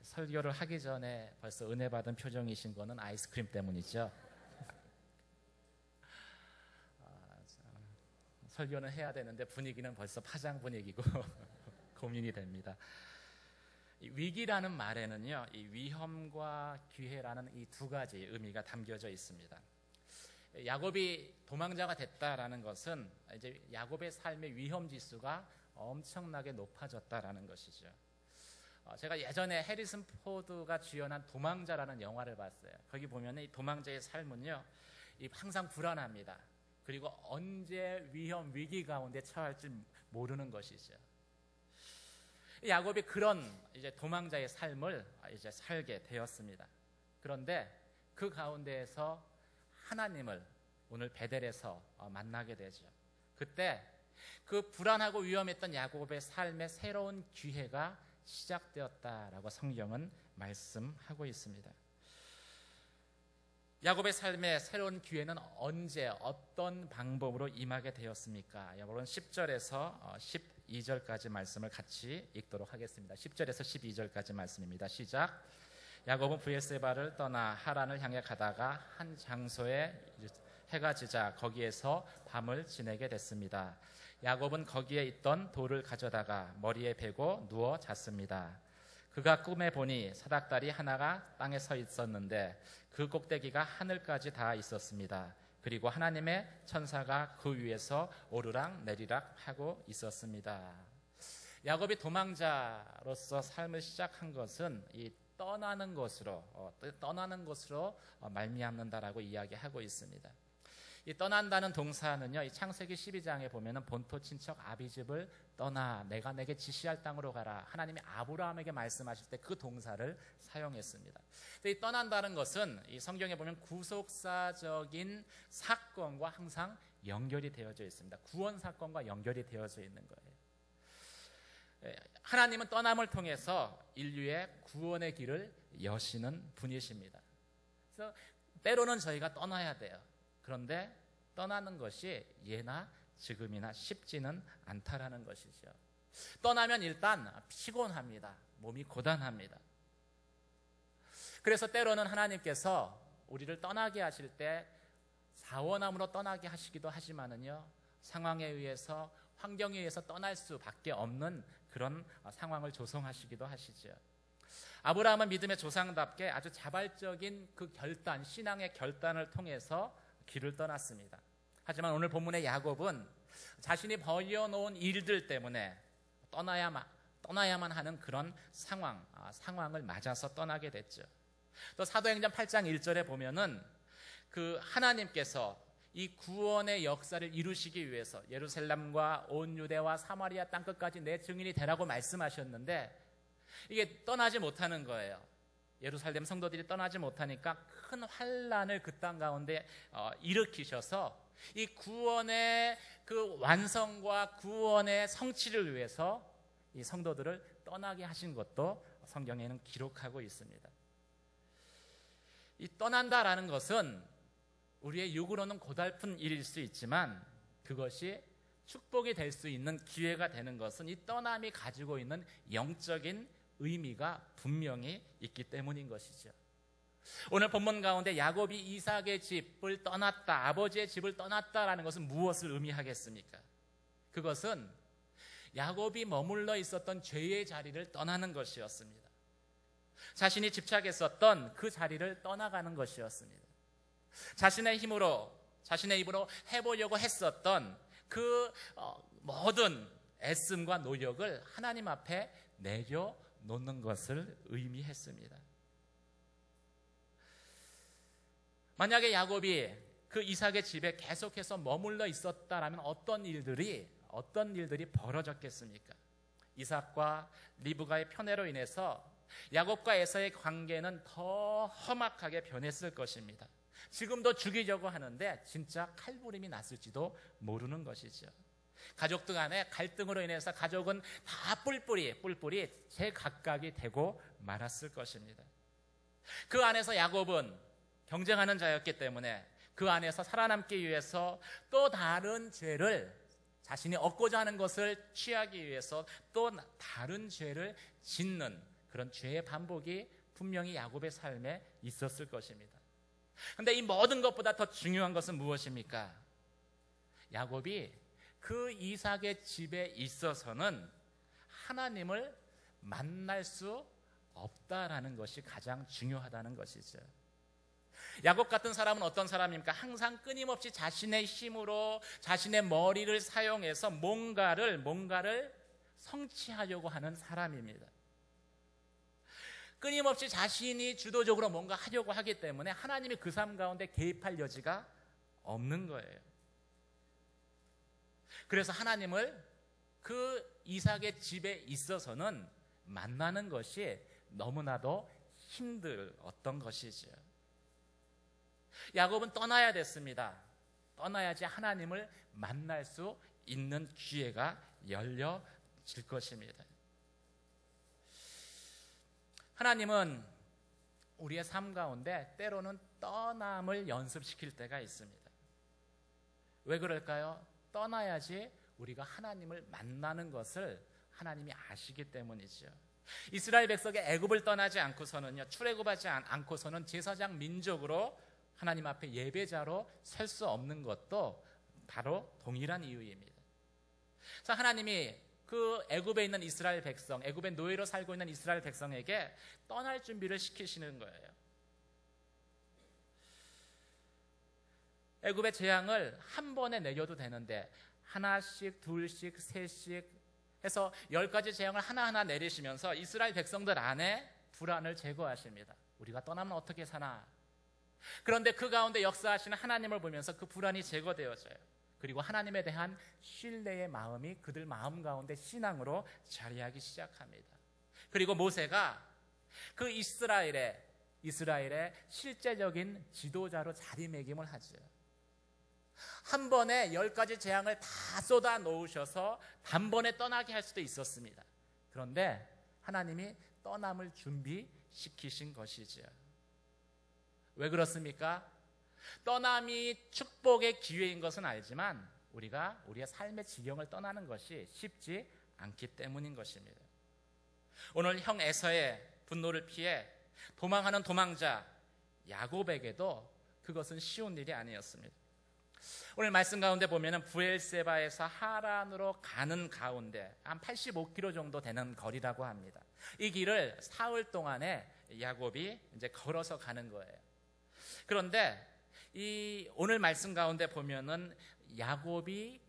설교를 하기 전에 벌써 은혜 받은 표정이신 거는 아이스크림 때문이죠. 설교는 해야 되는데 분위기는 벌써 파장 분위기고 고민이 됩니다. 이 위기라는 말에는요, 이 위험과 기회라는 이 두 가지 의미가 담겨져 있습니다. 야곱이 도망자가 됐다라는 것은 이제 야곱의 삶의 위험 지수가 엄청나게 높아졌다라는 것이죠. 제가 예전에 해리슨 포드가 주연한 도망자라는 영화를 봤어요. 거기 보면 이 도망자의 삶은요, 항상 불안합니다. 그리고 언제 위험, 위기 가운데 처할지 모르는 것이죠. 야곱이 그런 이제 도망자의 삶을 이제 살게 되었습니다. 그런데 그 가운데에서 하나님을 오늘 베델에서 만나게 되죠. 그때 그 불안하고 위험했던 야곱의 삶의 새로운 기회가 시작되었다라고 성경은 말씀하고 있습니다. 야곱의 삶의 새로운 기회는 언제 어떤 방법으로 임하게 되었습니까? 여러분 10절에서 12절까지 말씀을 같이 읽도록 하겠습니다. 10절에서 12절까지 말씀입니다. 시작. 야곱은 브에세바를 떠나 하란을 향해 가다가 한 장소에 해가 지자 거기에서 밤을 지내게 됐습니다. 야곱은 거기에 있던 돌을 가져다가 머리에 베고 누워 잤습니다. 그가 꿈에 보니 사닥다리 하나가 땅에 서 있었는데 그 꼭대기가 하늘까지 닿아 있었습니다. 그리고 하나님의 천사가 그 위에서 오르락 내리락 하고 있었습니다. 야곱이 도망자로서 삶을 시작한 것은 이 떠나는 것으로 말미암는다라고 이야기하고 있습니다. 이 떠난다는 동사는요, 이 창세기 12장에 보면은 본토 친척 아비집을 떠나 내가 내게 지시할 땅으로 가라. 하나님이 아브라함에게 말씀하실 때 그 동사를 사용했습니다. 근데 이 떠난다는 것은 이 성경에 보면 구속사적인 사건과 항상 연결이 되어져 있습니다. 구원 사건과 연결이 되어져 있는 거예요. 하나님은 떠남을 통해서 인류의 구원의 길을 여시는 분이십니다. 그래서 때로는 저희가 떠나야 돼요. 그런데 떠나는 것이 예나 지금이나 쉽지는 않다라는 것이죠. 떠나면 일단 피곤합니다. 몸이 고단합니다. 그래서 때로는 하나님께서 우리를 떠나게 하실 때 사원함으로 떠나게 하시기도 하지만은요, 상황에 의해서 환경에 의해서 떠날 수밖에 없는 그런 상황을 조성하시기도 하시죠. 아브라함은 믿음의 조상답게 아주 자발적인 그 결단, 신앙의 결단을 통해서 길을 떠났습니다. 하지만 오늘 본문의 야곱은 자신이 벌여놓은 일들 때문에 떠나야만 하는 그런 상황을 맞아서 떠나게 됐죠. 또 사도행전 8장 1절에 보면은 그 하나님께서 이 구원의 역사를 이루시기 위해서 예루살렘과 온 유대와 사마리아 땅끝까지 내 증인이 되라고 말씀하셨는데 이게 떠나지 못하는 거예요. 예루살렘 성도들이 떠나지 못하니까 큰 환란을 그 땅 가운데 일으키셔서 이 구원의 그 완성과 구원의 성취를 위해서 이 성도들을 떠나게 하신 것도 성경에는 기록하고 있습니다. 이 떠난다라는 것은 우리의 육으로는 고달픈 일일 수 있지만 그것이 축복이 될 수 있는 기회가 되는 것은 이 떠남이 가지고 있는 영적인 의미가 분명히 있기 때문인 것이죠. 오늘 본문 가운데 야곱이 이삭의 집을 떠났다, 아버지의 집을 떠났다라는 것은 무엇을 의미하겠습니까? 그것은 야곱이 머물러 있었던 죄의 자리를 떠나는 것이었습니다. 자신이 집착했었던 그 자리를 떠나가는 것이었습니다. 자신의 힘으로, 자신의 입으로 해보려고 했었던 그 모든 애씀과 노력을 하나님 앞에 내려놓는 것을 의미했습니다. 만약에 야곱이 그 이삭의 집에 계속해서 머물러 있었다라면 어떤 일들이 벌어졌겠습니까? 이삭과 리브가의 편애로 인해서 야곱과 에서의 관계는 더 험악하게 변했을 것입니다. 지금도 죽이려고 하는데 진짜 칼부림이 났을지도 모르는 것이죠. 가족들 간의 갈등으로 인해서 가족은 다 뿔뿔이 제각각이 되고 말았을 것입니다. 그 안에서 야곱은 경쟁하는 자였기 때문에 그 안에서 살아남기 위해서 또 다른 죄를, 자신이 얻고자 하는 것을 취하기 위해서 또 다른 죄를 짓는 그런 죄의 반복이 분명히 야곱의 삶에 있었을 것입니다. 그런데 이 모든 것보다 더 중요한 것은 무엇입니까? 야곱이 그 이삭의 집에 있어서는 하나님을 만날 수 없다라는 것이 가장 중요하다는 것이죠. 야곱 같은 사람은 어떤 사람입니까? 항상 끊임없이 자신의 힘으로 자신의 머리를 사용해서 뭔가를 성취하려고 하는 사람입니다. 끊임없이 자신이 주도적으로 뭔가 하려고 하기 때문에 하나님이 그 삶 가운데 개입할 여지가 없는 거예요. 그래서 하나님을 그 이삭의 집에 있어서는 만나는 것이 너무나도 힘들었던 것이죠. 야곱은 떠나야 됐습니다. 떠나야지 하나님을 만날 수 있는 기회가 열려질 것입니다. 하나님은 우리의 삶 가운데 때로는 떠남을 연습시킬 때가 있습니다. 왜 그럴까요? 떠나야지 우리가 하나님을 만나는 것을 하나님이 아시기 때문이죠. 이스라엘 백성이 애굽을 떠나지 않고서는요, 출애굽하지 않고서는 제사장 민족으로 하나님 앞에 예배자로 설 수 없는 것도 바로 동일한 이유입니다. 자, 하나님이 그 애굽에 있는 이스라엘 백성, 애굽의 노예로 살고 있는 이스라엘 백성에게 떠날 준비를 시키시는 거예요. 애굽의 재앙을 한 번에 내려도 되는데 하나씩, 둘씩, 셋씩 해서 10가지 재앙을 하나하나 내리시면서 이스라엘 백성들 안에 불안을 제거하십니다. 우리가 떠나면 어떻게 사나? 그런데 그 가운데 역사하시는 하나님을 보면서 그 불안이 제거되어져요. 그리고 하나님에 대한 신뢰의 마음이 그들 마음 가운데 신앙으로 자리하기 시작합니다. 그리고 모세가 그 이스라엘의 실제적인 지도자로 자리매김을 하죠. 한 번에 10가지 재앙을 다 쏟아 놓으셔서 단번에 떠나게 할 수도 있었습니다. 그런데 하나님이 떠남을 준비시키신 것이죠. 왜 그렇습니까? 떠남이 축복의 기회인 것은 알지만 우리가 우리의 삶의 지경을 떠나는 것이 쉽지 않기 때문인 것입니다. 오늘 형 에서의 분노를 피해 도망하는 도망자 야곱에게도 그것은 쉬운 일이 아니었습니다. 오늘 말씀 가운데 보면은 브엘세바에서 하란으로 가는 가운데 한 85km 정도 되는 거리라고 합니다. 이 길을 사흘 동안에 야곱이 이제 걸어서 가는 거예요. 그런데 이 오늘 말씀 가운데 보면은 야곱이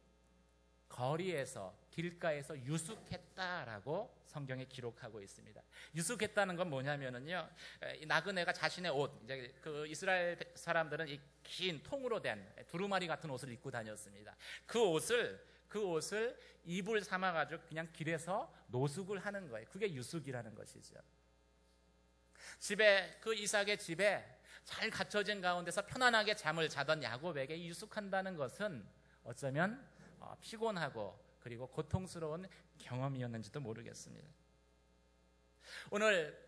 거리에서 길가에서 유숙했다라고 성경에 기록하고 있습니다. 유숙했다는 건 뭐냐면은요, 나그네가 자신의 옷, 이제 그 이스라엘 사람들은 이 긴 통으로 된 두루마리 같은 옷을 입고 다녔습니다. 그 옷을 이불 삼아가지고 그냥 길에서 노숙을 하는 거예요. 그게 유숙이라는 것이죠. 그 이삭의 집에 잘 갖춰진 가운데서 편안하게 잠을 자던 야곱에게 유숙한다는 것은 어쩌면 피곤하고 그리고 고통스러운 경험이었는지도 모르겠습니다. 오늘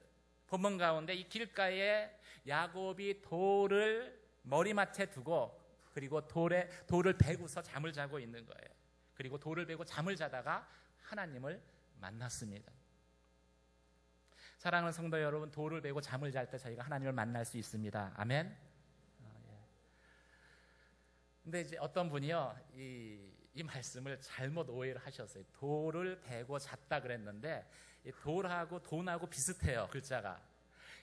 본문 가운데 이 길가에 야곱이 돌을 머리맡에 두고 그리고 돌을 베고서 잠을 자고 있는 거예요. 그리고 돌을 베고 잠을 자다가 하나님을 만났습니다. 사랑하는 성도 여러분, 돌을 베고 잠을 잘 때 저희가 하나님을 만날 수 있습니다. 아멘. 근데 이제 어떤 분이요, 이 말씀을 잘못 오해를 하셨어요. 돌을 베고 잤다 그랬는데 이 돌하고 돈하고 비슷해요, 글자가.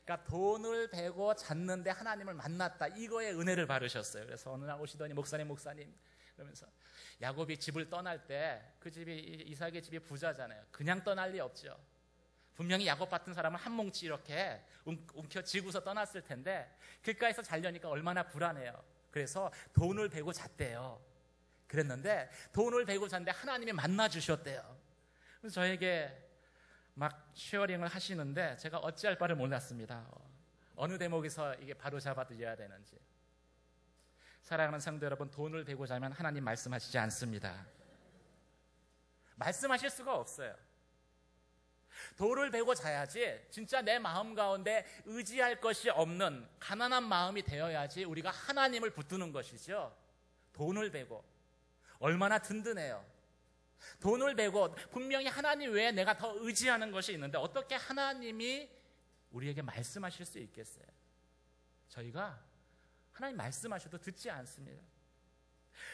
그러니까 돈을 베고 잤는데 하나님을 만났다, 이거에 은혜를 받으셨어요. 그래서 어느 날 오시더니 목사님 그러면서 야곱이 집을 떠날 때 그 집이 이삭의 집이 부자잖아요. 그냥 떠날 리 없죠. 분명히 야곱 같은 사람은 한 뭉치 이렇게 움켜쥐고서 떠났을 텐데 길가에서 자려니까 얼마나 불안해요. 그래서 돈을 베고 잤대요. 그랬는데 돈을 베고 잤는데 하나님이 만나 주셨대요. 그래서 저에게 막 쉐어링을 하시는데 제가 어찌할 바를 몰랐습니다. 어느 대목에서 이게 바로 잡아드려야 되는지. 사랑하는 성도 여러분, 돈을 베고 자면 하나님 말씀하시지 않습니다. 말씀하실 수가 없어요. 돌을 베고 자야지 진짜 내 마음 가운데 의지할 것이 없는 가난한 마음이 되어야지 우리가 하나님을 붙드는 것이죠. 돈을 베고 얼마나 든든해요. 돈을 베고 분명히 하나님 외에 내가 더 의지하는 것이 있는데 어떻게 하나님이 우리에게 말씀하실 수 있겠어요? 저희가 하나님 말씀하셔도 듣지 않습니다.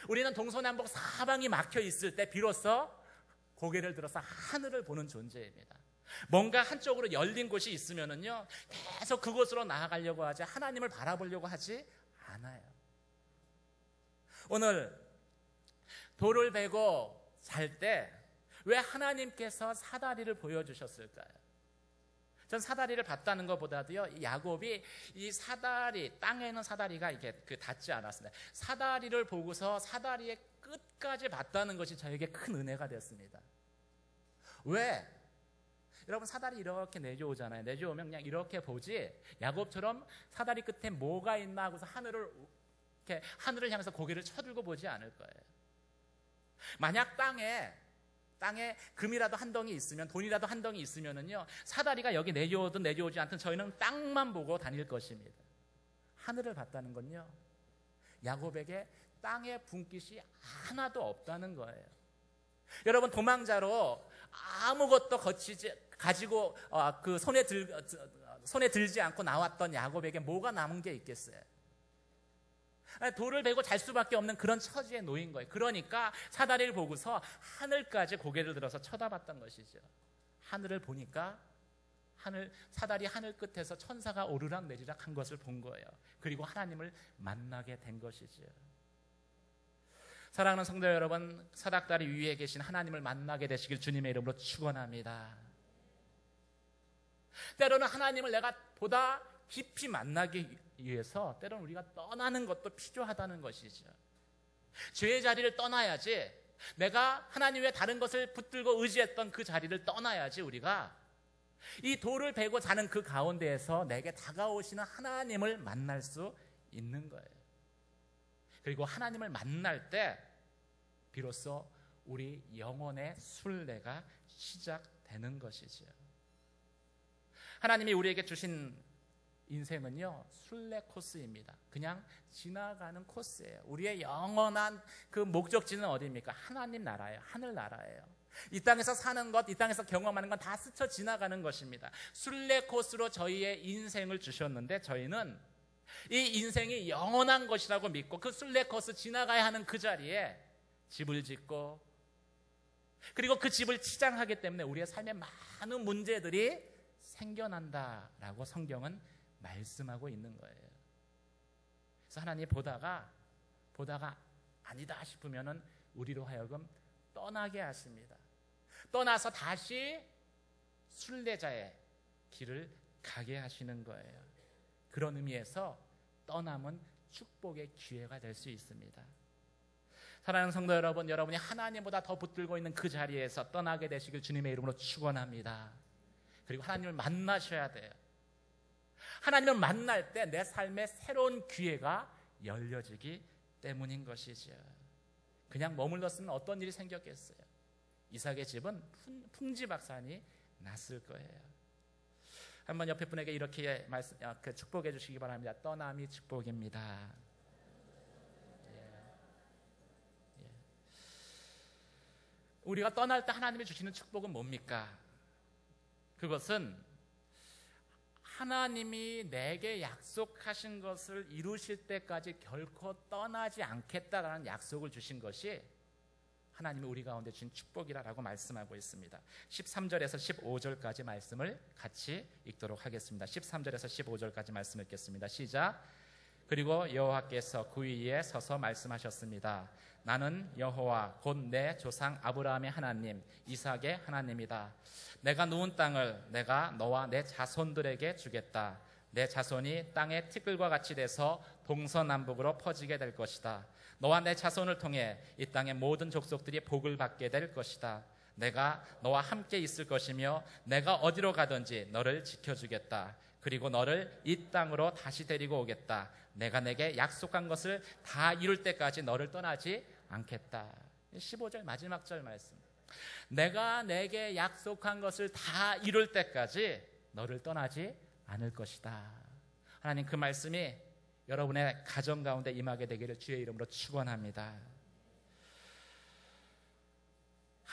우리는 동서남북 사방이 막혀 있을 때 비로소 고개를 들어서 하늘을 보는 존재입니다. 뭔가 한쪽으로 열린 곳이 있으면은요, 계속 그곳으로 나아가려고 하지 하나님을 바라보려고 하지 않아요. 오늘 돌을 베고 잘 때 왜 하나님께서 사다리를 보여주셨을까요? 전 사다리를 봤다는 것보다도요, 이 야곱이 이 사다리, 땅에 있는 사다리가 이게 닿지 않았습니다. 사다리를 보고서 사다리의 끝까지 봤다는 것이 저에게 큰 은혜가 됐습니다. 왜? 여러분, 사다리 이렇게 내려오잖아요. 내려오면 그냥 이렇게 보지, 야곱처럼 사다리 끝에 뭐가 있나 하고서 하늘을 향해서 고개를 쳐들고 보지 않을 거예요. 만약 땅에 금이라도 한 덩이 있으면, 돈이라도 한 덩이 있으면은요, 사다리가 여기 내려오든 내려오지 않든 저희는 땅만 보고 다닐 것입니다. 하늘을 봤다는 건요, 야곱에게 땅의 분깃이 하나도 없다는 거예요. 여러분, 도망자로 아무것도 가지고 그 손에 들지 않고 나왔던 야곱에게 뭐가 남은 게 있겠어요? 돌을 베고 잘 수밖에 없는 그런 처지에 놓인 거예요. 그러니까 사다리를 보고서 하늘까지 고개를 들어서 쳐다봤던 것이죠. 하늘을 보니까 사다리 하늘 끝에서 천사가 오르락 내리락 한 것을 본 거예요. 그리고 하나님을 만나게 된 것이죠. 사랑하는 성도 여러분, 사닥다리 위에 계신 하나님을 만나게 되시길 주님의 이름으로 축원합니다. 때로는 하나님을 내가 보다 깊이 만나기 위해서 때로는 우리가 떠나는 것도 필요하다는 것이죠. 죄의 자리를 떠나야지, 내가 하나님 외에 다른 것을 붙들고 의지했던 그 자리를 떠나야지 우리가 이 돌을 베고 자는 그 가운데에서 내게 다가오시는 하나님을 만날 수 있는 거예요. 그리고 하나님을 만날 때 비로소 우리 영혼의 순례가 시작되는 것이죠. 하나님이 우리에게 주신 인생은요, 순례 코스입니다. 그냥 지나가는 코스예요. 우리의 영원한 그 목적지는 어디입니까? 하나님 나라예요. 하늘 나라예요. 이 땅에서 사는 것, 이 땅에서 경험하는 건 다 스쳐 지나가는 것입니다. 순례 코스로 저희의 인생을 주셨는데 저희는 이 인생이 영원한 것이라고 믿고 그 순례 코스 지나가야 하는 그 자리에 집을 짓고, 그리고 그 집을 치장하기 때문에 우리의 삶에 많은 문제들이 생겨난다라고 성경은 말씀하고 있는 거예요. 그래서 하나님 보다가 아니다 싶으면은 우리로 하여금 떠나게 하십니다. 떠나서 다시 순례자의 길을 가게 하시는 거예요. 그런 의미에서 떠남은 축복의 기회가 될 수 있습니다. 사랑하는 성도 여러분, 여러분이 하나님보다 더 붙들고 있는 그 자리에서 떠나게 되시길 주님의 이름으로 축원합니다. 그리고 하나님을 만나셔야 돼요. 하나님을 만날 때 내 삶에 새로운 기회가 열려지기 때문인 것이죠. 그냥 머물렀으면 어떤 일이 생겼겠어요? 이삭의 집은 풍지박산이 났을 거예요. 한번 옆에 분에게 이렇게 축복해 주시기 바랍니다. 떠남이 축복입니다. 우리가 떠날 때 하나님이 주시는 축복은 뭡니까? 그것은 하나님이 내게 약속하신 것을 이루실 때까지 결코 떠나지 않겠다라는 약속을 주신 것이 하나님이 우리 가운데 주신 축복이라고 말씀하고 있습니다. 13절에서 15절까지 말씀을 같이 읽도록 하겠습니다. 13절에서 15절까지 말씀 읽겠습니다. 시작. 그리고 여호와께서 그 위에 서서 말씀하셨습니다. 나는 여호와 곧 내 조상 아브라함의 하나님, 이삭의 하나님이다. 내가 누운 땅을 내가 너와 내 자손들에게 주겠다. 내 자손이 땅의 티끌과 같이 돼서 동서남북으로 퍼지게 될 것이다. 너와 내 자손을 통해 이 땅의 모든 족속들이 복을 받게 될 것이다. 내가 너와 함께 있을 것이며 내가 어디로 가든지 너를 지켜주겠다. 그리고 너를 이 땅으로 다시 데리고 오겠다. 내가 내게 약속한 것을 다 이룰 때까지 너를 떠나지 않겠다. 15절 마지막 절 말씀. 내가 내게 약속한 것을 다 이룰 때까지 너를 떠나지 않을 것이다. 하나님, 그 말씀이 여러분의 가정 가운데 임하게 되기를 주의 이름으로 축원합니다.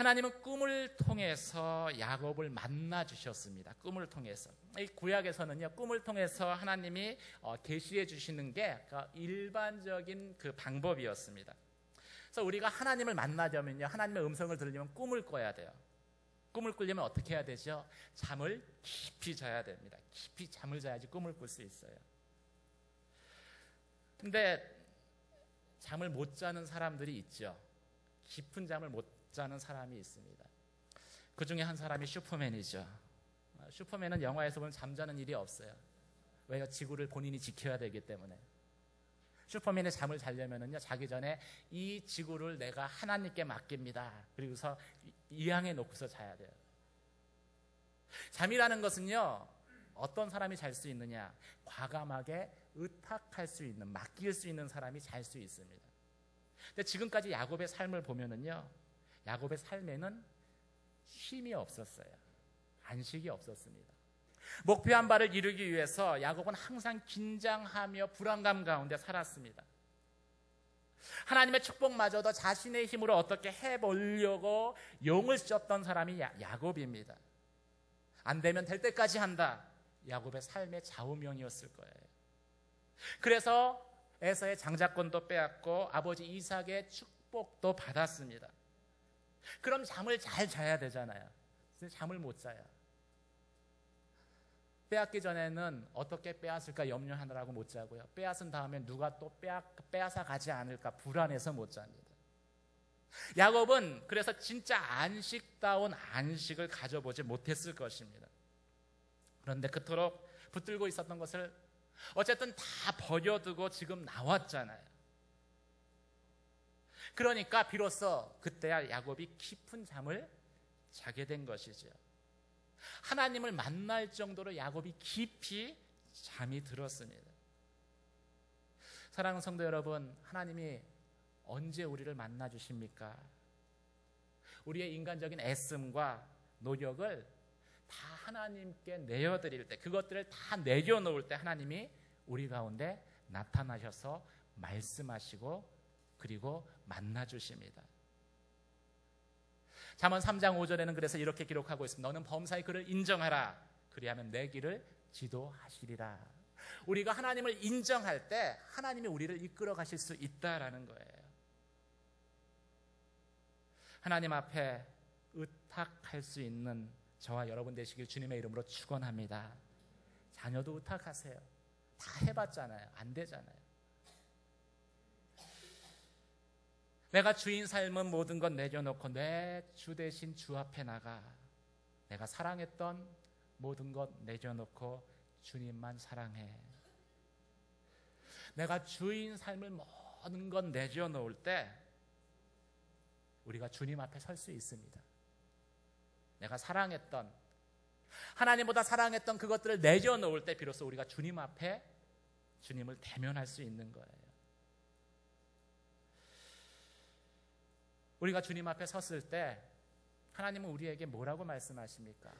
하나님은 꿈을 통해서 야곱을 만나 주셨습니다. 꿈을 통해서. 이 구약에서는요, 꿈을 통해서 하나님이 계시해 주시는 게 일반적인 그 방법이었습니다. 그래서 우리가 하나님을 만나려면요, 하나님의 음성을 들으려면 꿈을 꿔야 돼요. 꿈을 꾸려면 어떻게 해야 되죠? 잠을 깊이 자야 됩니다. 깊이 잠을 자야지 꿈을 꿀 수 있어요. 근데 잠을 못 자는 사람들이 있죠. 깊은 잠을 못 자는 사람이 있습니다. 그 중에 한 사람이 슈퍼맨이죠. 슈퍼맨은 영화에서 보면 잠자는 일이 없어요. 왜요? 지구를 본인이 지켜야 되기 때문에. 슈퍼맨의 잠을 자려면은요, 자기 전에 이 지구를 내가 하나님께 맡깁니다. 그리고서 이양해 놓고서 자야 돼요. 잠이라는 것은요, 어떤 사람이 잘 수 있느냐? 과감하게 의탁할 수 있는, 맡길 수 있는 사람이 잘 수 있습니다. 근데 지금까지 야곱의 삶을 보면은요, 야곱의 삶에는 쉼이 없었어요. 안식이 없었습니다. 목표한 바를 이루기 위해서 야곱은 항상 긴장하며 불안감 가운데 살았습니다. 하나님의 축복마저도 자신의 힘으로 어떻게 해보려고 용을 썼던 사람이 야곱입니다. 안 되면 될 때까지 한다. 야곱의 삶의 좌우명이었을 거예요. 그래서 에서의 장자권도 빼앗고 아버지 이삭의 축복도 받았습니다. 그럼 잠을 잘 자야 되잖아요. 잠을 못 자요. 빼앗기 전에는 어떻게 빼앗을까 염려하느라고 못 자고요. 빼앗은 다음에 누가 또 빼앗아 가지 않을까 불안해서 못 잡니다. 야곱은 그래서 진짜 안식다운 안식을 가져보지 못했을 것입니다. 그런데 그토록 붙들고 있었던 것을 어쨌든 다 버려두고 지금 나왔잖아요. 그러니까 비로소 그때야 야곱이 깊은 잠을 자게 된 것이죠. 하나님을 만날 정도로 야곱이 깊이 잠이 들었습니다. 사랑하는 성도 여러분, 하나님이 언제 우리를 만나 주십니까? 우리의 인간적인 애씀과 노력을 다 하나님께 내어드릴 때, 그것들을 다 내려놓을 때 하나님이 우리 가운데 나타나셔서 말씀하시고 그리고 만나 주십니다. 잠언 3장 5절에는 그래서 이렇게 기록하고 있습니다. 너는 범사의 그를 인정하라. 그리하면 내 길을 지도하시리라. 우리가 하나님을 인정할 때 하나님이 우리를 이끌어 가실 수 있다라는 거예요. 하나님 앞에 의탁할 수 있는 저와 여러분 되시길 주님의 이름으로 축원합니다. 자녀도 의탁하세요. 다 해봤잖아요. 안 되잖아요. 내가 주인 삶은 모든 것 내려놓고 내 주 대신 주 앞에 나가. 내가 사랑했던 모든 것 내려놓고 주님만 사랑해. 내가 주인 삶을 모든 것 내려놓을 때 우리가 주님 앞에 설 수 있습니다. 내가 사랑했던, 하나님보다 사랑했던 그것들을 내려놓을 때 비로소 우리가 주님 앞에 주님을 대면할 수 있는 거예요. 우리가 주님 앞에 섰을 때 하나님은 우리에게 뭐라고 말씀하십니까?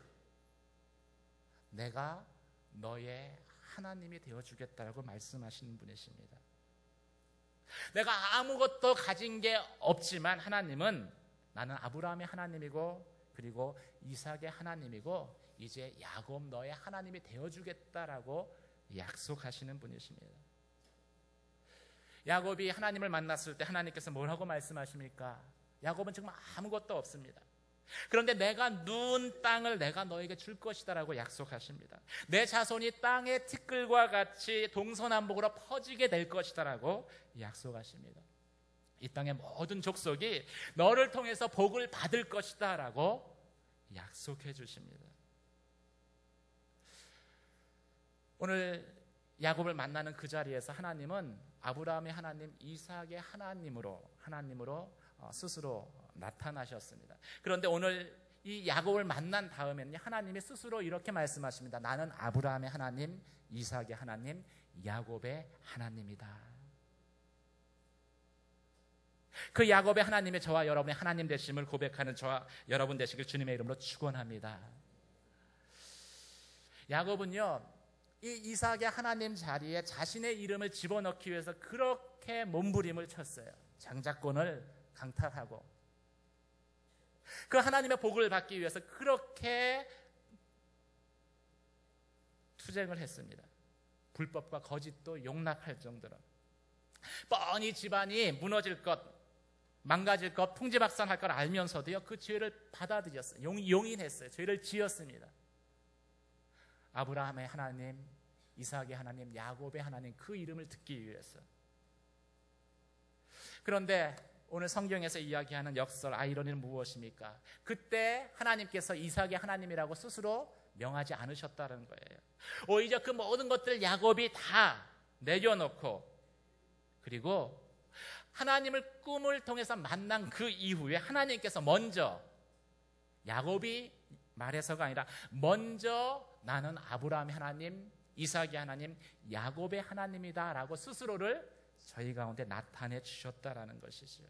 내가 너의 하나님이 되어주겠다라고 말씀하시는 분이십니다. 내가 아무것도 가진 게 없지만 하나님은 나는 아브라함의 하나님이고 그리고 이삭의 하나님이고 이제 야곱 너의 하나님이 되어주겠다라고 약속하시는 분이십니다. 야곱이 하나님을 만났을 때 하나님께서 뭐라고 말씀하십니까? 야곱은 정말 아무것도 없습니다. 그런데 내가 누운 땅을 내가 너에게 줄 것이다 라고 약속하십니다. 내 자손이 땅의 티끌과 같이 동서남북으로 퍼지게 될 것이다 라고 약속하십니다. 이 땅의 모든 족속이 너를 통해서 복을 받을 것이다 라고 약속해 주십니다. 오늘 야곱을 만나는 그 자리에서 하나님은 아브라함의 하나님, 이삭의 하나님으로 스스로 나타나셨습니다. 그런데 오늘 이 야곱을 만난 다음에는 하나님이 스스로 이렇게 말씀하십니다. 나는 아브라함의 하나님, 이삭의 하나님, 야곱의 하나님이다. 그 야곱의 하나님의 저와 여러분의 하나님 되심을 고백하는 저와 여러분 되시길 주님의 이름으로 축원합니다. 야곱은요, 이 이삭의 하나님 자리에 자신의 이름을 집어넣기 위해서 그렇게 몸부림을 쳤어요. 장자권을 강탈하고 그 하나님의 복을 받기 위해서 그렇게 투쟁을 했습니다. 불법과 거짓도 용납할 정도로. 뻔히 집안이 무너질 것, 망가질 것, 풍지박산할 걸 알면서도요, 그 죄를 받아들였어요. 용인했어요. 죄를 지었습니다. 아브라함의 하나님, 이삭의 하나님, 야곱의 하나님, 그 이름을 듣기 위해서. 그런데 오늘 성경에서 이야기하는 역설, 아이러니는 무엇입니까? 그때 하나님께서 이삭의 하나님이라고 스스로 명하지 않으셨다는 거예요. 오히려 그 모든 것들 야곱이 다 내려놓고, 그리고 하나님을 꿈을 통해서 만난 그 이후에 하나님께서 먼저, 야곱이 말해서가 아니라 먼저 나는 아브라함의 하나님, 이삭의 하나님, 야곱의 하나님이다 라고 스스로를 저희 가운데 나타내 주셨다라는 것이죠.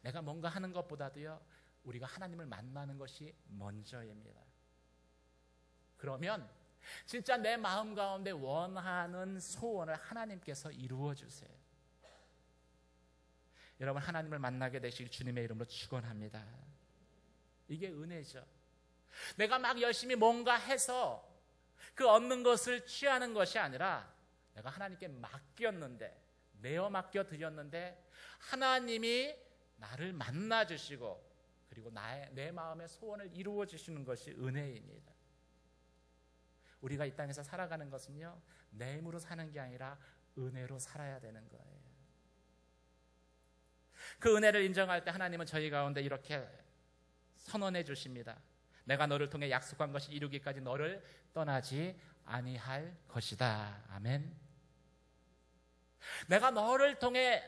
내가 뭔가 하는 것보다도요, 우리가 하나님을 만나는 것이 먼저입니다. 그러면 진짜 내 마음 가운데 원하는 소원을 하나님께서 이루어 주세요. 여러분, 하나님을 만나게 되실 주님의 이름으로 축원합니다. 이게 은혜죠. 내가 막 열심히 뭔가 해서 그 얻는 것을 취하는 것이 아니라 내가 하나님께 맡겼는데, 내어 맡겨 드렸는데 하나님이 나를 만나 주시고 그리고 내 마음의 소원을 이루어 주시는 것이 은혜입니다. 우리가 이 땅에서 살아가는 것은요, 내 힘으로 사는 게 아니라 은혜로 살아야 되는 거예요. 그 은혜를 인정할 때 하나님은 저희 가운데 이렇게 선언해 주십니다. 내가 너를 통해 약속한 것이 이루기까지 너를 떠나지 아니할 것이다. 아멘. 내가 너를 통해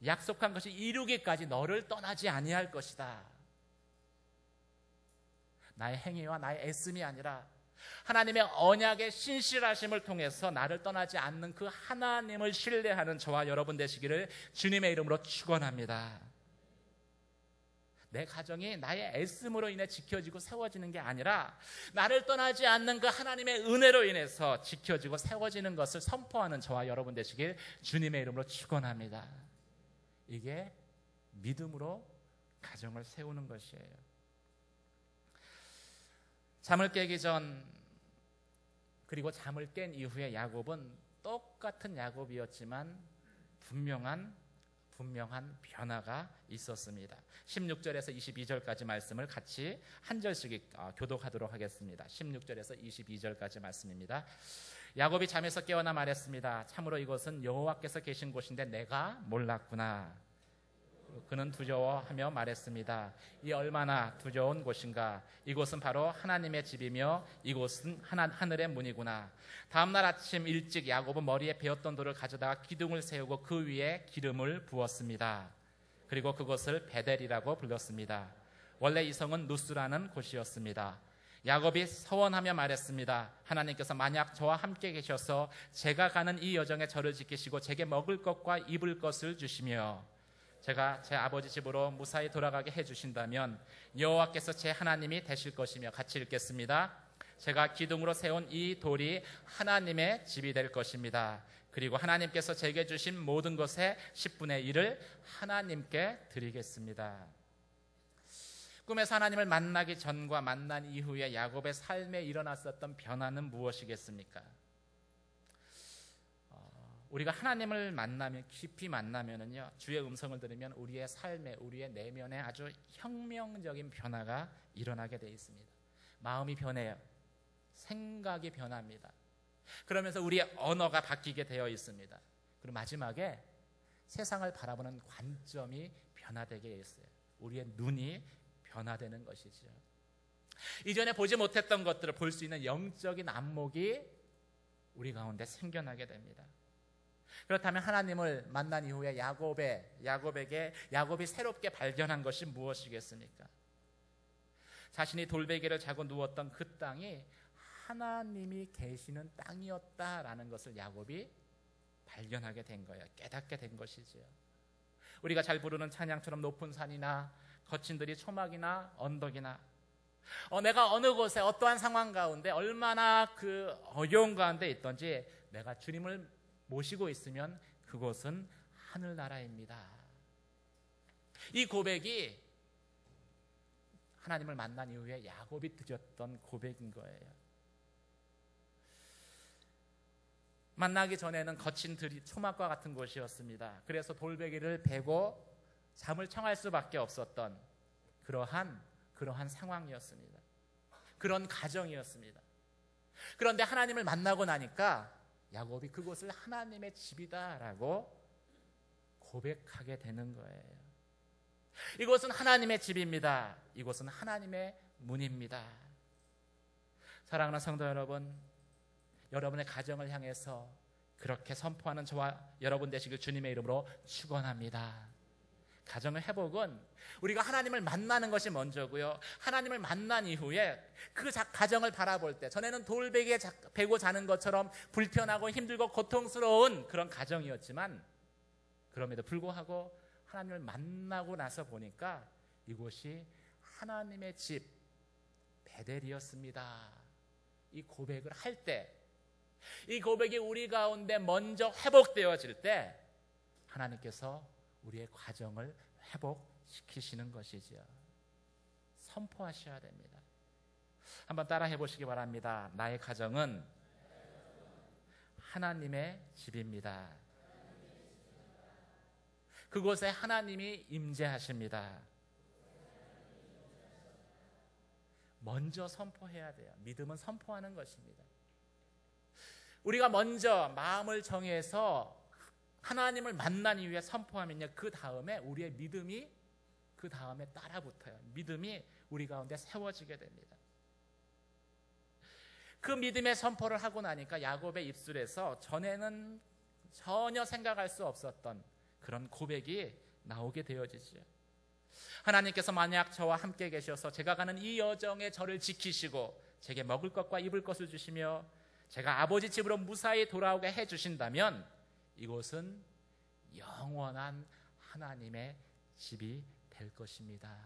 약속한 것이 이루기까지 너를 떠나지 아니할 것이다. 나의 행위와 나의 애씀이 아니라 하나님의 언약의 신실하심을 통해서 나를 떠나지 않는 그 하나님을 신뢰하는 저와 여러분 되시기를 주님의 이름으로 축원합니다. 내 가정이 나의 애씀으로 인해 지켜지고 세워지는 게 아니라 나를 떠나지 않는 그 하나님의 은혜로 인해서 지켜지고 세워지는 것을 선포하는 저와 여러분 되시길 주님의 이름으로 축원합니다. 이게 믿음으로 가정을 세우는 것이에요. 잠을 깨기 전 그리고 잠을 깬 이후에 야곱은 똑같은 야곱이었지만 분명한 변화가 있었습니다. 16절에서 22절까지 말씀을 같이 한 절씩 교독하도록 하겠습니다. 16절에서 22절까지 말씀입니다. 야곱이 잠에서 깨어나 말했습니다. 참으로 이곳은 여호와께서 계신 곳인데 내가 몰랐구나. 그는 두려워하며 말했습니다. 이 얼마나 두려운 곳인가. 이곳은 바로 하나님의 집이며 이곳은 하늘의 문이구나. 다음날 아침 일찍 야곱은 머리에 베었던 돌을 가져다가 기둥을 세우고 그 위에 기름을 부었습니다. 그리고 그곳을 베델이라고 불렀습니다. 원래 이 성은 누스라는 곳이었습니다. 야곱이 서원하며 말했습니다. 하나님께서 만약 저와 함께 계셔서 제가 가는 이 여정에 저를 지키시고 제게 먹을 것과 입을 것을 주시며 제가 제 아버지 집으로 무사히 돌아가게 해주신다면 여호와께서 제 하나님이 되실 것이며, 같이 읽겠습니다. 제가 기둥으로 세운 이 돌이 하나님의 집이 될 것입니다. 그리고 하나님께서 제게 주신 모든 것의 10분의 1을 하나님께 드리겠습니다. 꿈에서 하나님을 만나기 전과 만난 이후에 야곱의 삶에 일어났었던 변화는 무엇이겠습니까? 우리가 하나님을 만나면, 깊이 만나면은요, 주의 음성을 들으면 우리의 삶에, 우리의 내면에 아주 혁명적인 변화가 일어나게 되어 있습니다. 마음이 변해요. 생각이 변합니다. 그러면서 우리의 언어가 바뀌게 되어 있습니다. 그리고 마지막에 세상을 바라보는 관점이 변화되게 있어요. 우리의 눈이 변화되는 것이죠. 이전에 보지 못했던 것들을 볼 수 있는 영적인 안목이 우리 가운데 생겨나게 됩니다. 그렇다면 하나님을 만난 이후에 야곱이 새롭게 발견한 것이 무엇이겠습니까? 자신이 돌베개를 자고 누웠던 그 땅이 하나님이 계시는 땅이었다라는 것을 야곱이 발견하게 된 거예요. 깨닫게 된 것이죠. 우리가 잘 부르는 찬양처럼 높은 산이나 거친 들이 초막이나 언덕이나 내가 어느 곳에 어떠한 상황 가운데 얼마나 그 어려운 가운데 있든지 내가 주님을 모시고 있으면 그곳은 하늘나라입니다. 이 고백이 하나님을 만난 이후에 야곱이 드렸던 고백인 거예요. 만나기 전에는 거친 들이 초막과 같은 곳이었습니다. 그래서 돌베개를 베고 잠을 청할 수밖에 없었던 그러한 상황이었습니다. 그런 가정이었습니다. 그런데 하나님을 만나고 나니까 야곱이 그곳을 하나님의 집이다라고 고백하게 되는 거예요. 이곳은 하나님의 집입니다. 이곳은 하나님의 문입니다. 사랑하는 성도 여러분, 여러분의 가정을 향해서 그렇게 선포하는 저와 여러분 되시길 주님의 이름으로 축원합니다. 가정의 회복은 우리가 하나님을 만나는 것이 먼저고요. 하나님을 만난 이후에 그 가정을 바라볼 때, 전에는 돌베개에 베고 자는 것처럼 불편하고 힘들고 고통스러운 그런 가정이었지만, 그럼에도 불구하고 하나님을 만나고 나서 보니까 이곳이 하나님의 집 베델이었습니다. 이 고백을 할 때, 이 고백이 우리 가운데 먼저 회복되어질 때 하나님께서 우리의 가정을 회복시키시는 것이지요. 선포하셔야 됩니다. 한번 따라 해보시기 바랍니다. 나의 가정은 하나님의 집입니다. 그곳에 하나님이 임재하십니다. 먼저 선포해야 돼요. 믿음은 선포하는 것입니다. 우리가 먼저 마음을 정해서 하나님을 만난 이후에 선포하면요, 그 다음에 우리의 믿음이 그 다음에 따라붙어요. 믿음이 우리 가운데 세워지게 됩니다. 그 믿음의 선포를 하고 나니까 야곱의 입술에서 전에는 전혀 생각할 수 없었던 그런 고백이 나오게 되어지죠. 하나님께서 만약 저와 함께 계셔서 제가 가는 이 여정에 저를 지키시고 제게 먹을 것과 입을 것을 주시며 제가 아버지 집으로 무사히 돌아오게 해주신다면 이곳은 영원한 하나님의 집이 될 것입니다.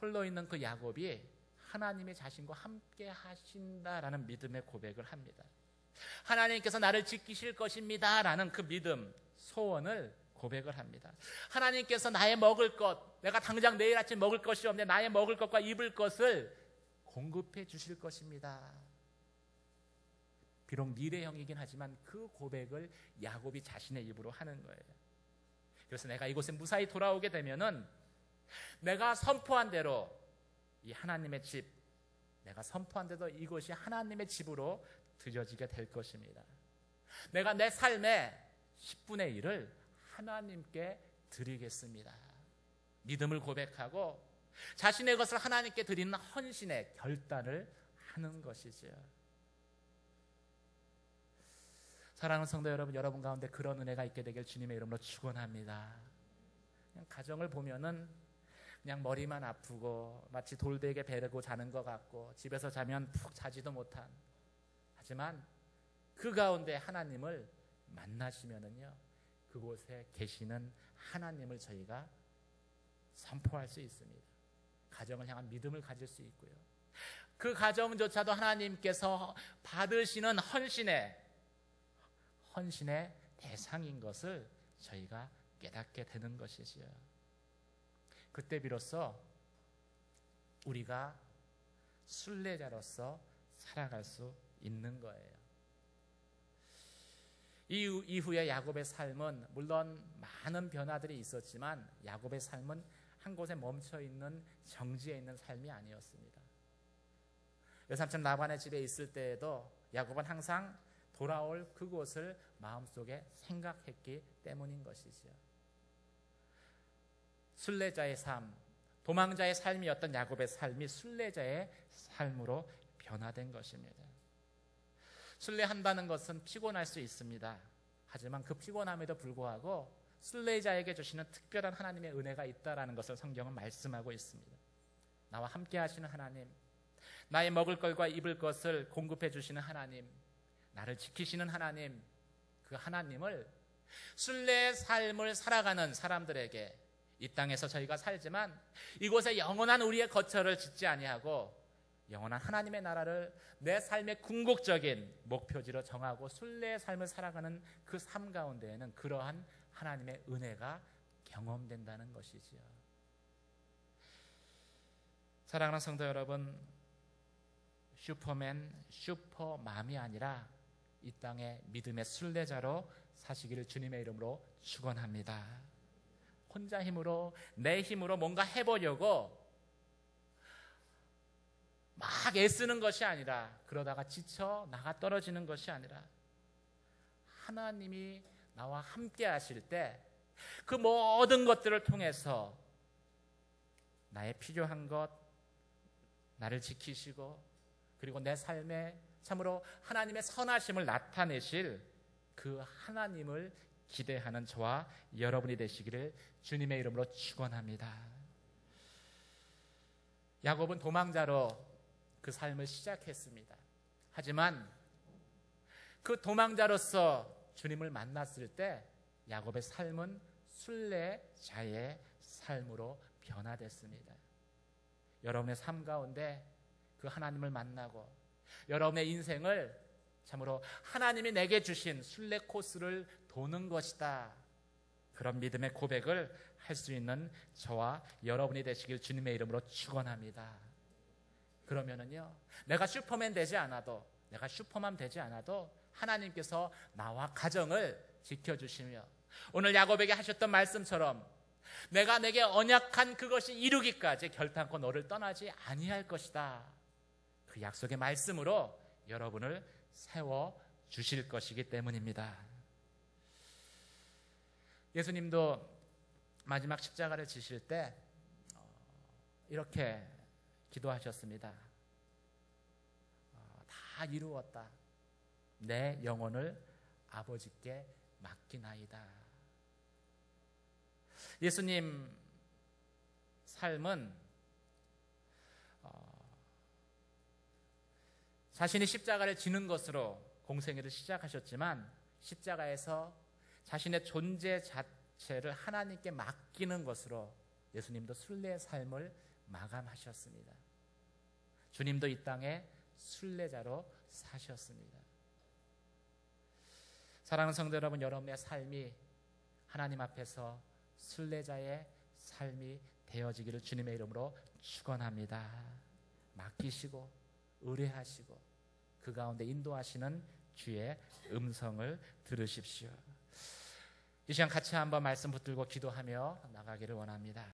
홀로 있는 그 야곱이 하나님의 자신과 함께 하신다라는 믿음의 고백을 합니다. 하나님께서 나를 지키실 것입니다 라는 그 믿음, 소원을 고백을 합니다. 하나님께서 나의 먹을 것, 내가 당장 내일 아침 먹을 것이 없는데 나의 먹을 것과 입을 것을 공급해 주실 것입니다. 비록 미래형이긴 하지만 그 고백을 야곱이 자신의 입으로 하는 거예요. 그래서 내가 이곳에 무사히 돌아오게 되면은 내가 선포한 대로 이 하나님의 집, 내가 선포한 대로 이곳이 하나님의 집으로 드려지게 될 것입니다. 내가 내 삶의 10분의 1을 하나님께 드리겠습니다. 믿음을 고백하고 자신의 것을 하나님께 드리는 헌신의 결단을 하는 것이죠. 사랑하는 성도 여러분, 여러분 가운데 그런 은혜가 있게 되길 주님의 이름으로 축원합니다. 그냥 가정을 보면은 그냥 머리만 아프고 마치 돌베개 베고 자는 것 같고 집에서 자면 푹 자지도 못한, 하지만 그 가운데 하나님을 만나시면은요, 그곳에 계시는 하나님을 저희가 선포할 수 있습니다. 가정을 향한 믿음을 가질 수 있고요. 그 가정조차도 하나님께서 받으시는 헌신의 대상인 것을 저희가 깨닫게 되는 것이지요. 그때 비로소 우리가 순례자로서 살아갈 수 있는 거예요. 이후에 야곱의 삶은 물론 많은 변화들이 있었지만 야곱의 삶은 한 곳에 멈춰있는 정지에 있는 삶이 아니었습니다. 외삼촌 라반의 집에 있을 때에도 야곱은 항상 돌아올 그곳을 마음속에 생각했기 때문인 것이죠. 순례자의 삶, 도망자의 삶이었던 야곱의 삶이 순례자의 삶으로 변화된 것입니다. 순례한다는 것은 피곤할 수 있습니다. 하지만 그 피곤함에도 불구하고 순례자에게 주시는 특별한 하나님의 은혜가 있다라는 것을 성경은 말씀하고 있습니다. 나와 함께 하시는 하나님, 나의 먹을 것과 입을 것을 공급해 주시는 하나님, 나를 지키시는 하나님, 그 하나님을 순례의 삶을 살아가는 사람들에게 이 땅에서 저희가 살지만 이곳에 영원한 우리의 거처를 짓지 아니하고 영원한 하나님의 나라를 내 삶의 궁극적인 목표지로 정하고 순례의 삶을 살아가는 그 삶 가운데에는 그러한 하나님의 은혜가 경험된다는 것이지요. 사랑하는 성도 여러분, 슈퍼맨, 슈퍼맘이 아니라 이 땅의 믿음의 순례자로 사시기를 주님의 이름으로 축원합니다. 혼자 힘으로, 내 힘으로 뭔가 해보려고 막 애쓰는 것이 아니라, 그러다가 지쳐 나가 떨어지는 것이 아니라, 하나님이 나와 함께 하실 때 그 모든 것들을 통해서 나의 필요한 것, 나를 지키시고, 그리고 내 삶에 참으로 하나님의 선하심을 나타내실 그 하나님을 기대하는 저와 여러분이 되시기를 주님의 이름으로 축원합니다. 야곱은 도망자로 그 삶을 시작했습니다. 하지만 그 도망자로서 주님을 만났을 때 야곱의 삶은 순례자의 삶으로 변화됐습니다. 여러분의 삶 가운데 그 하나님을 만나고 여러분의 인생을 참으로 하나님이 내게 주신 순례 코스를 도는 것이다, 그런 믿음의 고백을 할 수 있는 저와 여러분이 되시길 주님의 이름으로 축원합니다. 그러면은요, 내가 슈퍼맨 되지 않아도, 내가 슈퍼맘 되지 않아도 하나님께서 나와 가정을 지켜주시며, 오늘 야곱에게 하셨던 말씀처럼 내가 내게 언약한 그것이 이루기까지 결단코 너를 떠나지 아니할 것이다, 그 약속의 말씀으로 여러분을 세워주실 것이기 때문입니다. 예수님도 마지막 십자가를 지실 때 이렇게 기도하셨습니다. 다 이루었다. 내 영혼을 아버지께 맡기나이다. 예수님 삶은 자신이 십자가를 지는 것으로 공생애를 시작하셨지만, 십자가에서 자신의 존재 자체를 하나님께 맡기는 것으로 예수님도 순례의 삶을 마감하셨습니다. 주님도 이 땅에 순례자로 사셨습니다. 사랑하는 성도 여러분, 여러분의 삶이 하나님 앞에서 순례자의 삶이 되어지기를 주님의 이름으로 축원합니다. 맡기시고 의뢰하시고 그 가운데 인도하시는 주의 음성을 들으십시오. 이 시간 같이 한번 말씀 붙들고 기도하며 나가기를 원합니다.